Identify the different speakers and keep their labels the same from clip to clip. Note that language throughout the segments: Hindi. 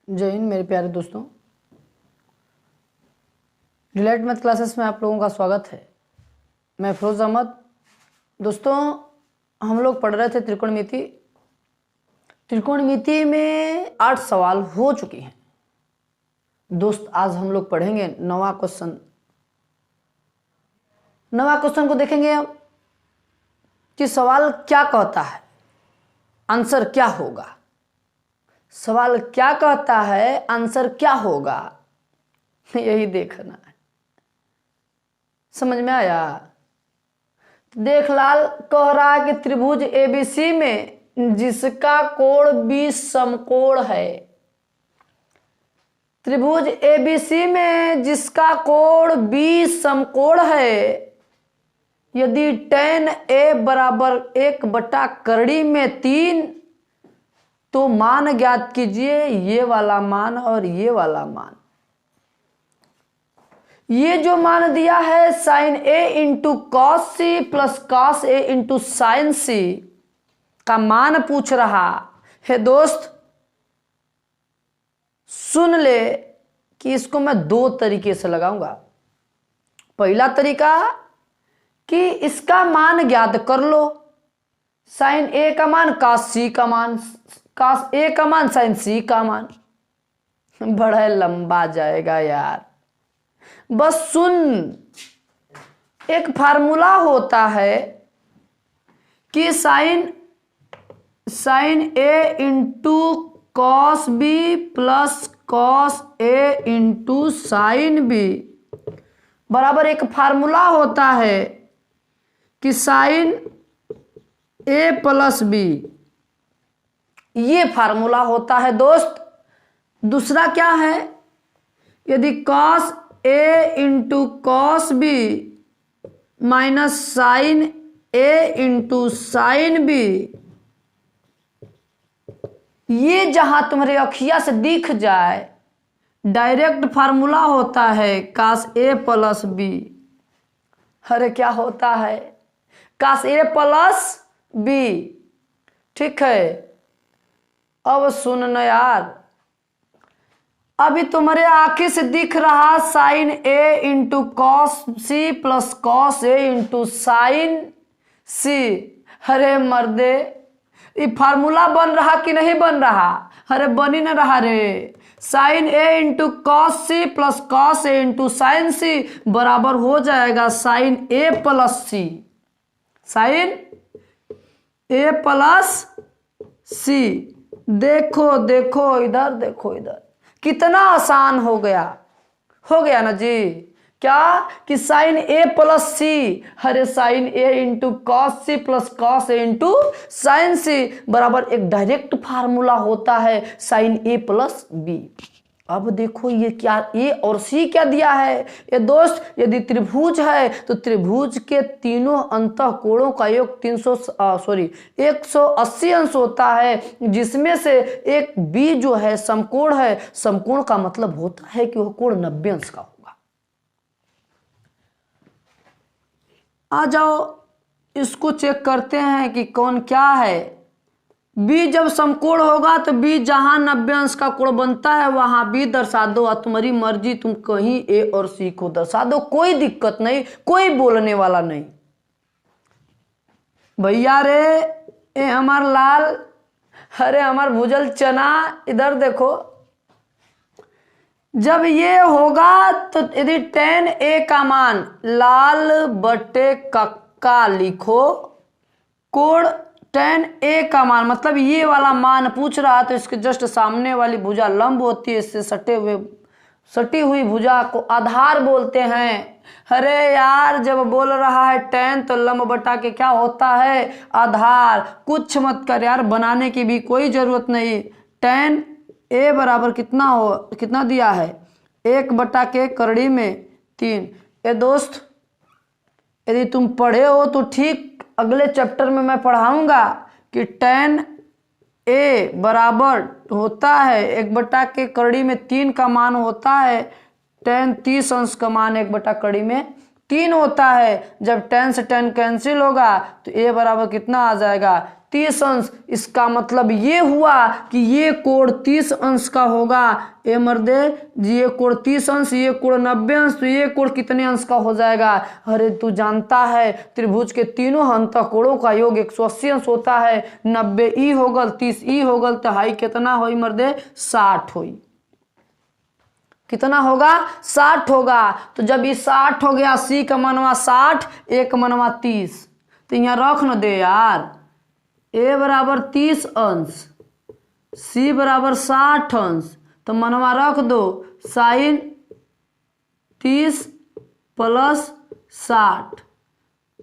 Speaker 1: जय हिंद मेरे प्यारे दोस्तों। डिलाइट मैथ क्लासेस में आप लोगों का स्वागत है। मैं फिरोज अहमद। दोस्तों, हम लोग पढ़ रहे थे त्रिकोणमिति। त्रिकोणमिति में 8 सवाल हो चुके हैं। दोस्त, आज हम लोग पढ़ेंगे 9वां क्वेश्चन। 9वां क्वेश्चन को देखेंगे हम कि सवाल क्या कहता है, आंसर क्या होगा। सवाल क्या कहता है, आंसर क्या होगा, यही देखना है। समझ में आया? देख, लाल कह रहा है कि त्रिभुज एबीसी में जिसका कोण 20 समकोण है, त्रिभुज एबीसी में जिसका कोण 20 समकोण है, यदि tan A बराबर 1/3 तो मान ज्ञात कीजिए, ये वाला मान और ये वाला मान। ये जो मान दिया है sin A into cos C plus cos A into sine C का मान पूछ रहा है। दोस्त सुन ले कि इसको मैं 2 तरीके से लगाऊंगा। पहला तरीका कि इसका मान ज्ञात कर लो, साइन A का मान कॉस सी का मान, कॉस A का मान साइन सी का मान। बड़ा लंबा जाएगा यार, बस सुन। एक फार्मूला होता है कि sine A into cos B plus cos A into sign B बराबर एक फार्मूला होता है कि साइन A प्लस बी, ये फार्मूला होता है दोस्त। दूसरा क्या है, यदि cos A into cos B minus sine A into sign B, ये जहां तुम्हारे अखिया से दिख जाए, डायरेक्ट फार्मूला होता है कॉस A प्लस बी। अरे क्या होता है, कॉस A प्लस बी। ठीक है, अब सुन न यार, अभी तुम्हारे आंखें से दिख रहा sine A into cos C plus cos A into sine C. अरे मर्दे, ये फार्मूला बन रहा कि नहीं बन रहा? अरे बन ही न रहा रे। Sine A into cos C plus cos A into sine C बराबर हो जाएगा sine A plus C. Sine A plus C. देखो देखो इधर, देखो इधर, कितना आसान हो गया ना जी। क्या कि साइन A प्लस सी, अरे sine A into cos C plus cos A into sine C बराबर एक डायरेक्ट फार्मूला होता है साइन A प्लस बी। अब देखो ये क्या, A और C क्या दिया है ये दोस्त। यदि त्रिभुज है तो त्रिभुज के तीनों अंतःकोणों का योग 180 अंश होता है, जिसमें से एक B जो है समकोण है। समकोण का मतलब होता है कि वह कोण 90 अंश का होगा। आ जाओ इसको चेक करते हैं कि कौन क्या है। B जब समकोण होगा तो B जहां 90 अंश का कोण बनता है वहां B दर्शा दो, और तुम्हारी मर्जी, तुम कहीं A और C को दर्शा दो, कोई दिक्कत नहीं, कोई बोलने वाला नहीं। भैया रे, ये हमार लाल, अरे हमार भुजल चना, इधर देखो। जब ये होगा तो यदि tan A का मान लाल बटे कक्का लिखो, कोण tan A का मान मतलब ये वाला मान पूछ रहा है, तो इसके जस्ट सामने वाली भुजा लंब होती है, इससे सटी हुई भुजा को आधार बोलते हैं। अरे यार, जब बोल रहा है tan तो लंब बटा के क्या होता है, आधार। कुछ मत कर यार, बनाने की भी कोई जरूरत नहीं। tan A बराबर कितना दिया है, 1/3। ये दोस्त, यदि तुम पढ़े हो तो ठीक, अगले चैप्टर में मैं पढ़ाऊंगा कि tan A बराबर होता है 1/3 का मान होता है tan 30 अंश का मान 1/3 3 होता है। जब 10 से 10 कैंसिल होगा तो a बराबर कितना आ जाएगा 30 अंश। इसका मतलब ये हुआ कि ये कोण 30 अंश का होगा। ए मर्दे ये कोण 30 अंश, ये कोण 90 अंश, तो ये कोण कितने अंश का हो जाएगा। अरे तू जानता है त्रिभुज के तीनों अंतःकोणों का योग 180 अंश होता है। 90 ई होगल, 30 ई होगल, तो हाई कितना होई मर्दे 60 होई। कितना होगा 60 होगा। तो जब ये 60 हो गया, सी का मनवा 60, ए का मनवा 30, तो यहाँ रख न दे यार। ए बराबर 30 अंश, सी बराबर 60 अंश, तो मनवा रख दो साइन 30 प्लस 60,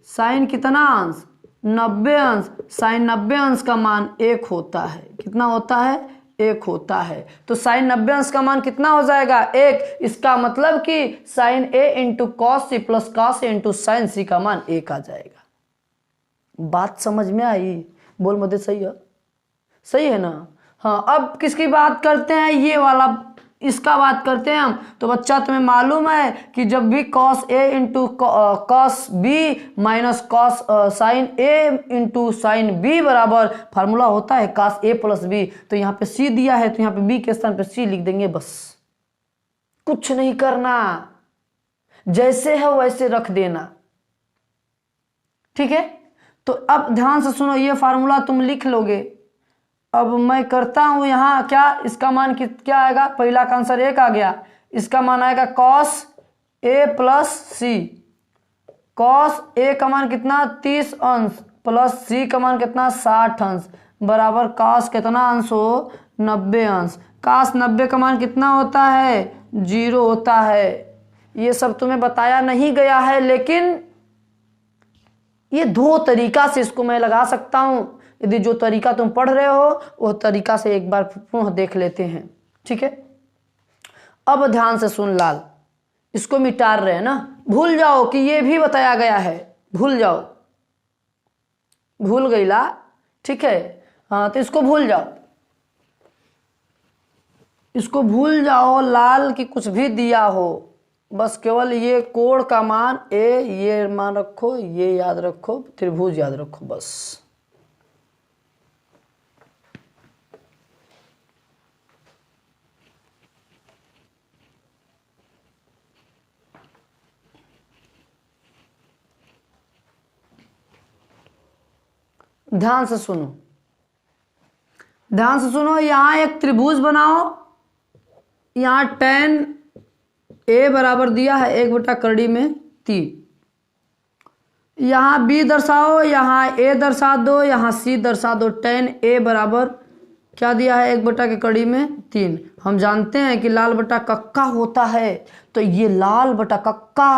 Speaker 1: साइन कितना अंश 90 अंश। साइन 90 अंश का मान 1 होता है। कितना होता है 1 होता है। तो साइन 90 अंश का मान कितना हो जाएगा 1। इसका मतलब कि sine A into cos C plus cos A into sine C का मान 1 आ जाएगा। बात समझ में आई? बोल मुझे सही है? सही है ना? हाँ, अब किसकी बात करते हैं, ये वाला, इसका बात करते हैं हम। तो बच्चा तुम्हें मालूम है कि जब भी cos A into cos B minus cos sin A into sign B बराबर फार्मूला होता है कॉस ए प्लस बी। तो यहाँ पे सी दिया है तो यहाँ पे बी के स्थान पे सी लिख देंगे, बस कुछ नहीं करना, जैसे है वैसे रख देना। ठीक है, तो अब ध्यान से सुनो, ये फार्मूला तुम लिख लोगे। अब मैं करता हूं यहाँ क्या, इसका मान क्या आएगा, पहला का आंसर 1 आ गया। इसका मान आएगा cos A plus C. Cos A का मान कितना 30 अंश प्लस सी का मान कितना 60 अंश बराबर कॉस कितना अंश हो 90 अंश। कॉस 90 का मान कितना होता है 0 होता है। ये सब तुम्हें बताया नहीं गया है, लेकिन ये 2 तरीका से इसको मैं लगा सकता हूं। यदि जो तरीका तुम पढ़ रहे हो वो तरीका से एक बार पुनः देख लेते हैं। ठीक है, अब ध्यान से सुन लाल, इसको मिटा रहे हैं ना, भूल जाओ कि ये भी बताया गया है, भूल जाओ, भूल गई ला। ठीक है, हाँ तो इसको भूल जाओ, इसको भूल जाओ लाल कि कुछ भी दिया हो, बस केवल ये कोण का मान ए, ये मान रखो, ये याद रखो, त्रिभुज याद रखो, बस। ध्यान से सुनो, ध्यान से सुनो, यहां एक त्रिभुज बनाओ। यहां tan ए बराबर दिया है 1/कड़ी में 3। यहां b दर्शाओ, यहां a दर्शा दो, यहां c दर्शा दो। tan ए बराबर क्या दिया है 1/कड़ी में 3। हम जानते हैं कि लाल बटा कक्का होता है, तो ये लाल बटा कक्का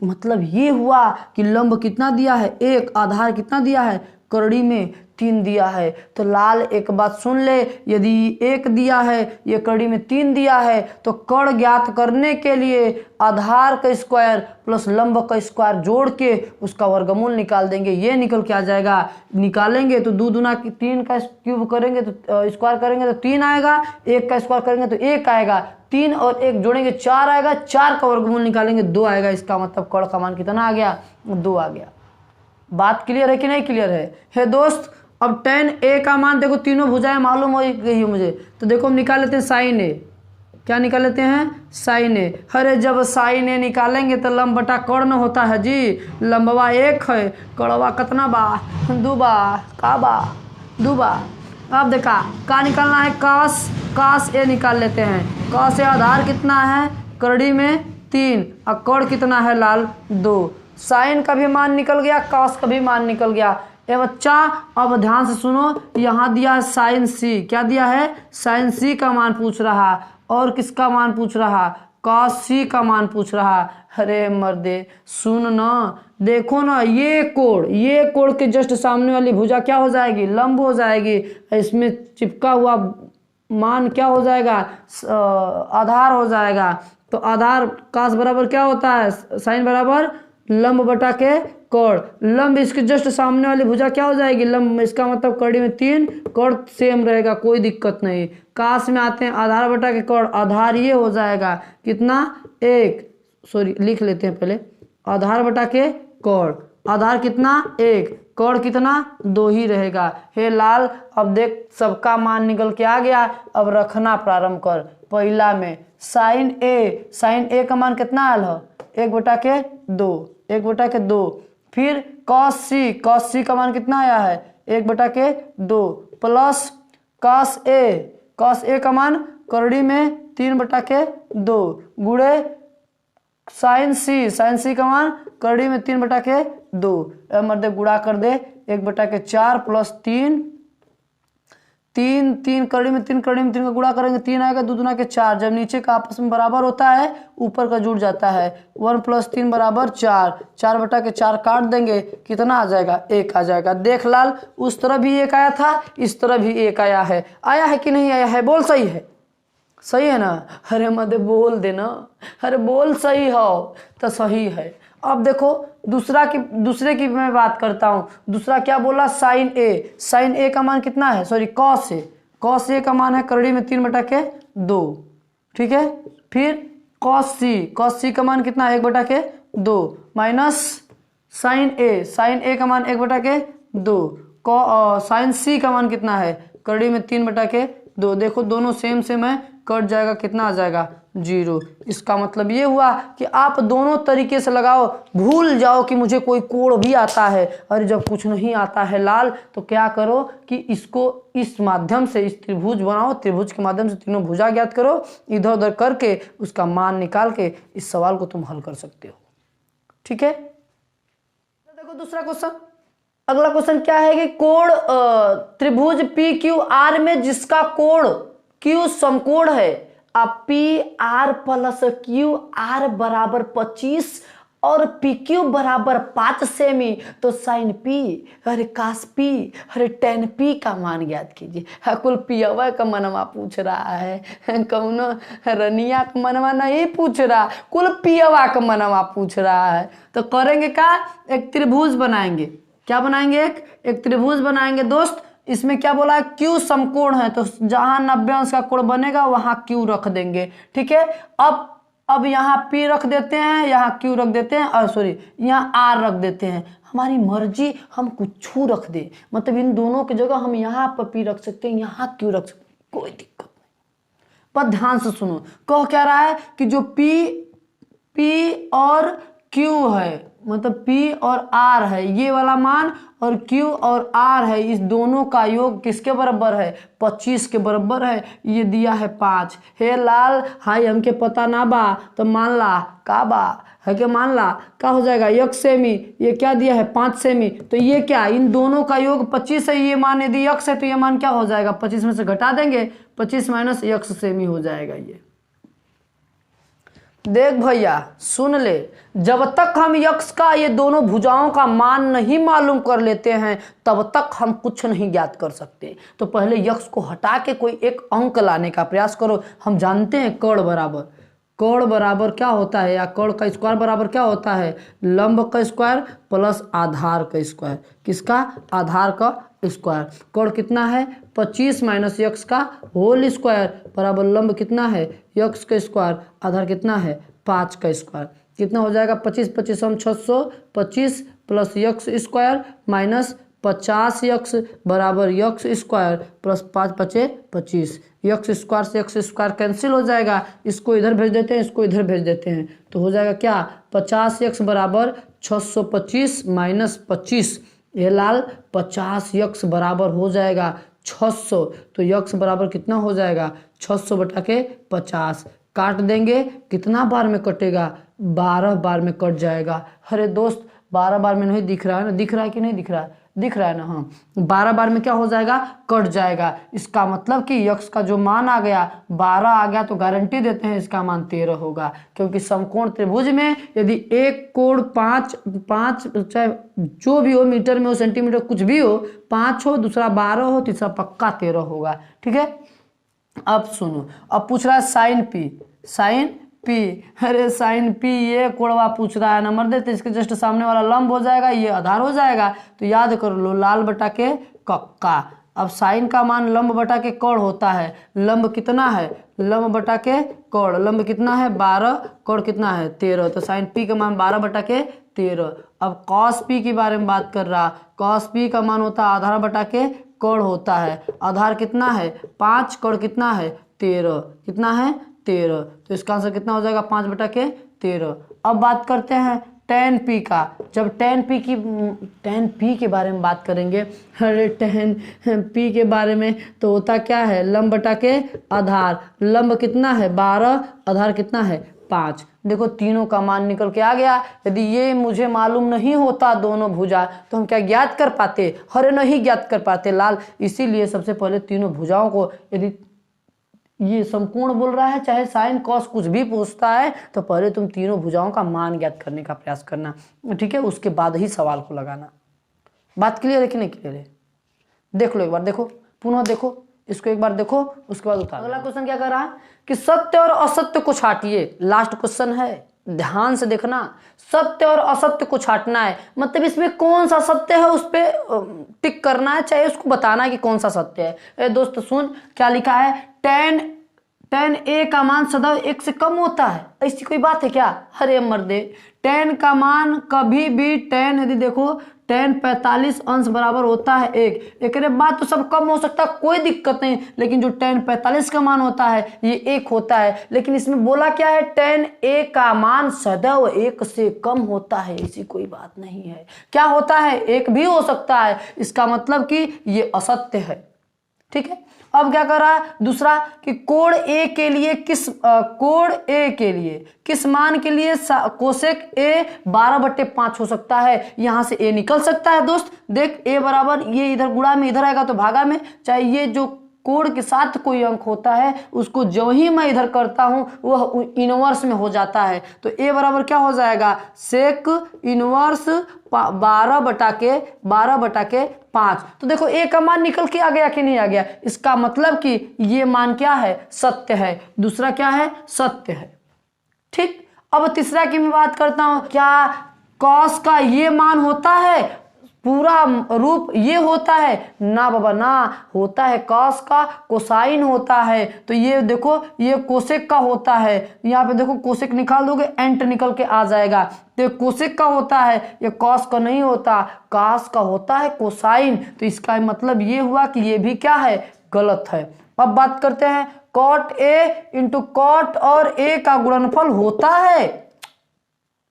Speaker 1: मतलब ये हुआ कि लंब कितना दिया है 1, आधार कितना दिया है कड़ी में 3 दिया है। तो लाल एक बात सुन ले, यदि 1 दिया है, ये कड़ी में 3 दिया है, तो कण ज्ञात करने के लिए आधार का स्क्वायर प्लस लंब का स्क्वायर जोड़ के उसका वर्गमूल निकाल देंगे। ये निकल के आ जाएगा। निकालेंगे तो 2 दूना 3 का क्यूब करेंगे तो स्क्वायर करेंगे तो 3 आएगा, 1 का स्क्वायर करेंगे तो 1 आएगा, 3 और 1 जोड़ेंगे 4 आएगा, 4 का वर्गमूल निकालेंगे 2 आएगा। इसका मतलब कण का मान कितना आ गया 2 आ गया। बात क्लियर है कि नहीं क्लियर है दोस्त? अब tan ए का मान देखो, तीनों भुजाएं मालूम हो गई मुझे, तो देखो हम निकाल लेते हैं साइन ए। क्या निकाल लेते हैं साइन ए। अरे जब साइन ए निकालेंगे तो लंब बटा कर्ण होता है जी। लंबवा 1 है, कड़वा कितना बा 2 बा, का बा 2 बा। अब देखा का निकालना है cos ए निकाल लेते हैं। cos ए आधार कितना है कड़ी में 3 और कर्ण कितना है लाल 2। साइन का भी मान निकल गया, cos का भी मान निकल गया। ए बच्चा अब ध्यान से सुनो, यहाँ दिया है साइन सी। क्या दिया है साइन सी का मान पूछ रहा, और किसका मान पूछ रहा cos सी का मान पूछ रहा। अरे मर्दे सुन ना, देखो ना, ये कोण के जस्ट सामने वाली भुजा क्या हो जाएगी लंब हो जाएगी। इसमें चिपका हुआ मान क्या हो जाएगा आधार हो जाएगा। तो आधार cos बराबर क्या होता है साइन बराबर लंब बटा के कर्ण। लंब इसके जस्ट सामने वाली भुजा क्या हो जाएगी लंब, इसका मतलब कड़ी में 3, कर्ण सेम रहेगा, कोई दिक्कत नहीं। काश में आते हैं आधार बटा के कर्ण, आधार ये हो जाएगा कितना 1, सॉरी लिख लेते हैं पहले आधार बटा के कोण, आधार कितना 1, कोण कितना 2 ही रहेगा। हे लाल अब देख सबका मान निकल के आ गया। अब रखना प्रारंभ कर। पहला में साइन ए का मान कितना आयल है 1/2, 1/2। फिर कॉस सी का मान कितना आया है 1/2 प्लस कॉस ए का मान करड़ी में 3/2 गुणे साइन सी का मान करड़ी में 3/2। मर्दे गुणा कर दे 1/4 प्लस 3 करड़ी में 3 का गुणा करेंगे 3 आएगा, 2 दूना के 4। जब नीचे का आपस में बराबर होता है ऊपर का जुड़ जाता है। 1 + 3 = 4, 4/4 काट देंगे कितना आ जाएगा 1 आ जाएगा। देख लाल उस तरफ भी 1 आया था, इस तरफ भी 1 आया है कि नहीं आया है? बोल सही है, सही है ना? अरे मत बोल देना, अरे बोल सही हो तो सही है। अब देखो दूसरे की मैं बात करता हूँ। दूसरा क्या बोला साइन ए का मान कितना है, सॉरी कॉस ए का मान है करड़ी में 3/2, ठीक है। फिर कॉस सी का मान कितना है 1/2 माइनस साइन ए का मान 1/2, साइन सी का मान कितना है करड़ी में 3/2। देखो दोनों सेम है, कट जाएगा कितना आ जाएगा 0। इसका मतलब ये हुआ कि आप दोनों तरीके से लगाओ, भूल जाओ कि मुझे कोई कोण भी आता है। और जब कुछ नहीं आता है लाल तो क्या करो कि इसको इस माध्यम से इस त्रिभुज बनाओ, त्रिभुज के माध्यम से तीनों भुजा ज्ञात करो, इधर उधर करके उसका मान निकाल के इस सवाल को तुम हल कर सकते हो, ठीक है। देखो दूसरा क्वेश्चन, अगला क्वेश्चन क्या है कि कोण त्रिभुज पी क्यू आर में जिसका कोण क्यू समकोण है, अब P R plus Q R बराबर 25 और पी क्यू बराबर 5 सेमी, तो साइन पी अरे कास पी अरे टेन पी का मान ज्ञात कीजिए। कुल पियवा का मनवा पूछ रहा है, कौनो रनिया का मनवा नहीं पूछ रहा, कुल पियवा का मनवा पूछ रहा है। तो करेंगे क्या, एक त्रिभुज बनाएंगे। क्या बनाएंगे, एक त्रिभुज बनाएंगे दोस्त। इसमें क्या बोला है क्यू समकोण है, तो जहां 90 अंश का कोण बनेगा वहां क्यू रख देंगे, ठीक है। अब यहाँ P रख देते हैं, यहाँ Q रख देते हैं, और सॉरी यहाँ R रख देते हैं। हमारी मर्जी हम कुछ रख दे, मतलब इन दोनों की जगह हम यहाँ पर P रख सकते हैं, यहाँ Q रख सकते हैं, कोई दिक्कत नहीं। पर ध्यान से सुनो, कह क्या रहा है कि जो P और Q है, मतलब P और R है ये वाला मान, और Q और R है, इस दोनों का योग किसके बराबर है 25 के बराबर है। ये दिया है 5। हे लाल हाई हमके पता ना बा तो मान ला का बा है के, मान ला का हो जाएगा 1 सेमी, ये क्या दिया है 5 सेमी, तो ये क्या इन दोनों का योग 25 है। ये मान यदि x है तो ये मान क्या हो जाएगा 25 में से घटा देंगे, 25 - x सेमी हो जाएगा। ये देख भैया सुन ले, जब तक हम यक्ष का ये दोनों भुजाओं का मान नहीं मालूम कर लेते हैं तब तक हम कुछ नहीं ज्ञात कर सकते। तो पहले यक्ष को हटा के कोई एक अंक लाने का प्रयास करो। हम जानते हैं कोण बराबर क्या होता है, या कोण का स्क्वायर बराबर क्या होता है लंब का स्क्वायर प्लस आधार का स्क्वायर। किसका, आधार का स्क्वायर। कोण कितना है 25 - x का होल स्क्वायर बराबर लंब कितना है x का स्क्वायर, आधार कितना है 5 का स्क्वायर। कितना हो जाएगा 25 25 हम 625 plus x square minus 50x बराबर x square plus 5 × 25। x square से x स्क्वायर कैंसिल हो जाएगा, इसको इधर भेज देते हैं, इसको इधर भेज देते हैं, तो हो जाएगा क्या 50x बराबर 625 - 25। ये लाल 50x बराबर हो जाएगा 600, तो x बराबर कितना हो जाएगा 600/50। काट देंगे, कितना बार में कटेगा 12 बार में कट जाएगा। अरे दोस्त 12 बार में नहीं दिख रहा है ना, दिख रहा है कि नहीं दिख रहा है, दिख रहा है ना, हाँ 12 बार में क्या हो जाएगा कट जाएगा। इसका मतलब कि यक्ष का जो मान आ गया 12 आ गया, तो गारंटी देते हैं इसका मान 13 होगा, क्योंकि समकोण त्रिभुज में यदि एक कोण 5 चाहे जो भी हो मीटर में हो सेंटीमीटर कुछ भी हो, 5 हो, दूसरा 12 हो, तीसरा पक्का 13 होगा, ठीक है। अब सुनो, अब पूछ रहा है साइन पी, अरे साइन पी ये कोणवा पूछ रहा है, नंबर देते इसके जस्ट सामने वाला लंब हो जाएगा, ये आधार हो जाएगा। तो याद कर लो लाल बटा के कक्का, अब साइन का मान लंब बटा के कोण होता है। लंब कितना है, लंब बटा के कोण, लंब कितना है 12, कोण कितना है 13, तो साइन पी का मान 12 बटा के 13। अब कॉस पी के बारे में बात कर रहा, कॉस पी का मान होता है आधार बटा के कोण होता है। आधार कितना है 5, कोण कितना है 13, कितना है 13, तो इसका आंसर कितना हो जाएगा 5 बटा के 13। अब बात करते हैं tan p का। जब tan p के बारे में बात करेंगे, अरे tan p के बारे में तो होता क्या है लंब बटा के आधार, लंब कितना है 12, आधार कितना है 5। देखो तीनों का मान निकल के आ गया। यदि ये मुझे मालूम नहीं होता दोनों भुजा तो हम क्या ज्ञात कर पाते, अरे नहीं ज्ञात कर पाते लाल। इसीलिए सबसे पहले तीनों भुजाओं को, यदि ये समकोण बोल रहा है चाहे साइन कॉस कुछ भी पूछता है तो पहले तुम तीनों भुजाओं का मान ज्ञात करने का प्रयास करना, ठीक है, उसके बाद ही सवाल को लगाना। बात क्लियर है कि नहीं क्लियर है? देख लो एक बार, देखो पुनः देखो इसको एक बार देखो, उसके बाद उतारो। अगला क्वेश्चन क्या कर रहा है कि सत्य और असत्य को छाटिए। लास्ट क्वेश्चन है, ध्यान से देखना। सत्य और असत्य को छाटना है, मतलब इसमें कौन सा सत्य है उस पर टिक करना है, चाहे उसको बताना है कि कौन सा सत्य है। दोस्त सुन क्या लिखा है, tan a का मान सदैव 1 से कम होता है। ऐसी कोई बात है क्या? अरे मर्दे, tan का मान कभी भी tan, यदि देखो tan 45 अंश बराबर होता है 1। एक बाद तो सब कम हो सकता है, कोई दिक्कत नहीं, लेकिन जो tan 45 का मान होता है ये 1 होता है। लेकिन इसमें बोला क्या है, tan a का मान सदैव 1 से कम होता है, ऐसी कोई बात नहीं है। क्या होता है, 1 भी हो सकता है, इसका मतलब कि ये असत्य है, ठीक है। अब क्या कर रहा है दूसरा कि कोण ए के लिए किस मान के लिए कोसेक ए 12/5 हो सकता है। यहां से ए निकल सकता है दोस्त। देख ए बराबर, ये इधर गुणा में इधर आएगा तो भागा में, चाहे ये जो कोण के साथ कोई अंक होता है उसको जो ही मैं इधर करता हूं वह इनवर्स में हो जाता है। तो ए बराबर क्या हो जाएगा, सेक इनवर्स 12 बटा के 5। तो देखो ए का मान निकल के आ गया कि नहीं आ गया, इसका मतलब कि ये मान क्या है, सत्य है। दूसरा क्या है, सत्य है, ठीक। अब तीसरा की मैं बात करता हूं, क्या कॉस का ये मान होता है, पूरा रूप ये होता है? ना बाबा ना, होता है कॉस का कोसाइन होता है। तो ये देखो ये कोसेक का होता है, यहाँ पे देखो कोसेक निकाल दोगे एंट निकल के आ जाएगा। तो कोसेक का होता है, ये कॉस का नहीं होता, कॉस का होता है कोसाइन। तो इसका मतलब ये हुआ कि ये भी क्या है, गलत है। अब बात करते हैं कॉट ए इंटू कॉट और ए का गुणनफल होता है?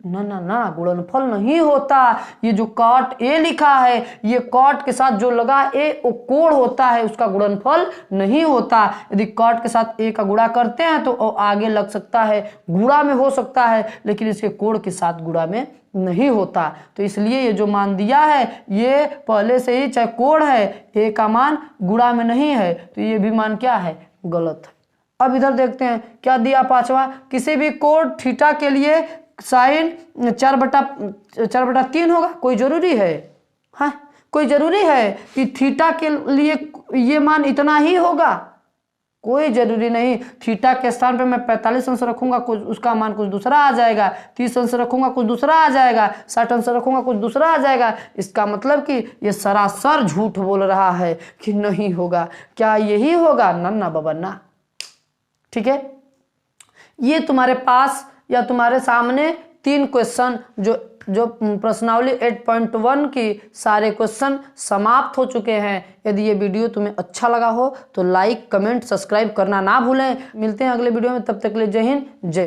Speaker 1: ना ना ना, गुणनफल नहीं होता। ये जो कॉट ए लिखा है, ये कॉट के साथ जो लगा ए वो कोण होता है, उसका गुणनफल नहीं होता। यदि कॉट के साथ ए का गुणा करते हैं तो आगे लग सकता है, गुणा में हो सकता है, लेकिन इसके कोण के साथ गुणा में नहीं होता। तो इसलिए ये जो मान दिया है ये पहले से ही, चाहे कोण है ए का मान गुणा में नहीं है, तो ये भी मान क्या है, गलत है। अब इधर देखते हैं क्या दिया पांचवा, किसी भी कोण थीटा के लिए साइन 4/3 होगा। कोई जरूरी है, हाँ कोई जरूरी है कि थीटा के लिए ये मान इतना ही होगा? कोई जरूरी नहीं। थीटा के स्थान पे मैं 45 अंश रखूंगा, कुछ उसका मान कुछ दूसरा आ जाएगा, 30 अंश रखूंगा कुछ दूसरा आ जाएगा, 60 अंश रखूंगा कुछ दूसरा आ जाएगा। इसका मतलब कि ये सरासर झूठ बोल रहा है कि नहीं होगा। क्या यही होगा? ना बाबा ना, ठीक है। ये तुम्हारे पास या तुम्हारे सामने 3 क्वेश्चन जो प्रश्नावली 8.1 की सारे क्वेश्चन समाप्त हो चुके हैं। यदि ये वीडियो तुम्हें अच्छा लगा हो तो लाइक कमेंट सब्सक्राइब करना ना भूलें। मिलते हैं अगले वीडियो में, तब तक के लिए जय हिंद जय।